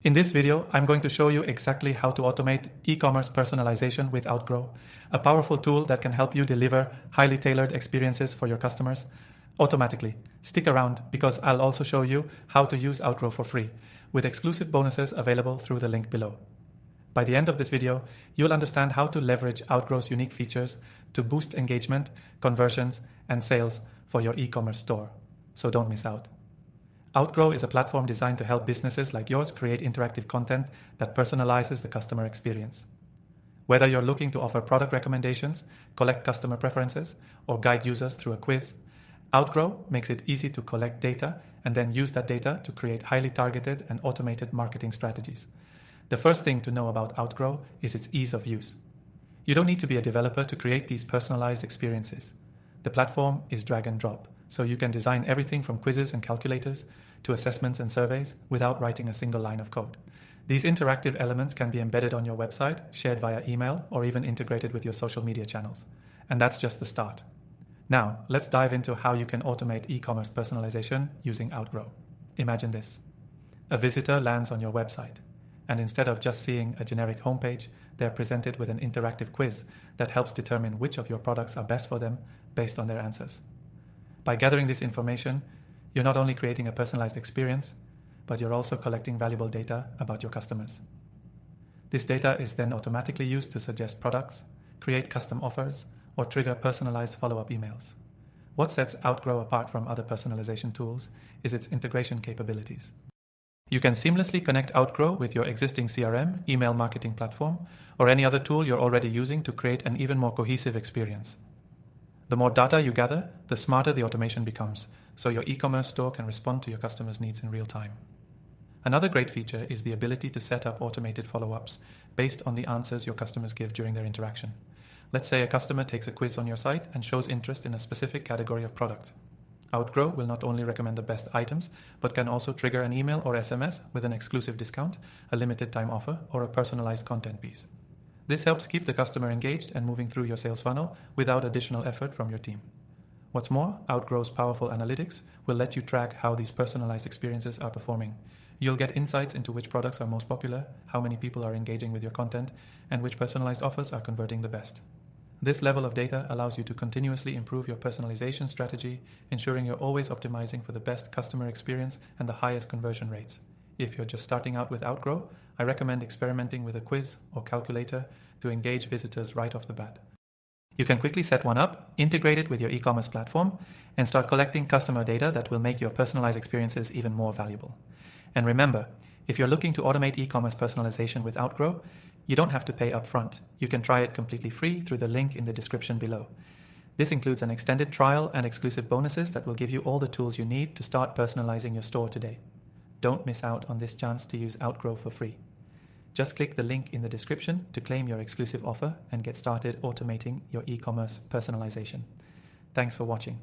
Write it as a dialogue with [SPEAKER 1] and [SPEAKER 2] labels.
[SPEAKER 1] In this video, I'm going to show you exactly how to automate e-commerce personalization with Outgrow, a powerful tool that can help you deliver highly tailored experiences for your customers automatically. Stick around because I'll also show you how to use Outgrow for free, with exclusive bonuses available through the link below. By the end of this video, you'll understand how to leverage Outgrow's unique features to boost engagement, conversions, and sales for your e-commerce store. So don't miss out. Outgrow is a platform designed to help businesses like yours create interactive content that personalizes the customer experience. Whether you're looking to offer product recommendations, collect customer preferences, or guide users through a quiz, Outgrow makes it easy to collect data and then use that data to create highly targeted and automated marketing strategies. The first thing to know about Outgrow is its ease of use. You don't need to be a developer to create these personalized experiences. The platform is drag and drop, so you can design everything from quizzes and calculators to assessments and surveys without writing a single line of code. These interactive elements can be embedded on your website, shared via email, or even integrated with your social media channels. And that's just the start. Now, let's dive into how you can automate e-commerce personalization using Outgrow. Imagine this. A visitor lands on your website, and instead of just seeing a generic homepage, they're presented with an interactive quiz that helps determine which of your products are best for them based on their answers. By gathering this information, you're not only creating a personalized experience, but you're also collecting valuable data about your customers. This data is then automatically used to suggest products, create custom offers, or trigger personalized follow-up emails. What sets Outgrow apart from other personalization tools is its integration capabilities. You can seamlessly connect Outgrow with your existing CRM, email marketing platform, or any other tool you're already using to create an even more cohesive experience. The more data you gather, the smarter the automation becomes, so your e-commerce store can respond to your customers' needs in real time. Another great feature is the ability to set up automated follow-ups based on the answers your customers give during their interaction. Let's say a customer takes a quiz on your site and shows interest in a specific category of product. Outgrow will not only recommend the best items, but can also trigger an email or SMS with an exclusive discount, a limited time offer, or a personalized content piece. This helps keep the customer engaged and moving through your sales funnel without additional effort from your team. What's more, Outgrow's powerful analytics will let you track how these personalized experiences are performing. You'll get insights into which products are most popular, how many people are engaging with your content, and which personalized offers are converting the best. This level of data allows you to continuously improve your personalization strategy, ensuring you're always optimizing for the best customer experience and the highest conversion rates. If you're just starting out with Outgrow, I recommend experimenting with a quiz or calculator to engage visitors right off the bat. You can quickly set one up, integrate it with your e-commerce platform, and start collecting customer data that will make your personalized experiences even more valuable. And remember, if you're looking to automate e-commerce personalization with Outgrow, you don't have to pay upfront. You can try it completely free through the link in the description below. This includes an extended trial and exclusive bonuses that will give you all the tools you need to start personalizing your store today. Don't miss out on this chance to use Outgrow for free. Just click the link in the description to claim your exclusive offer and get started automating your e-commerce personalization. Thanks for watching.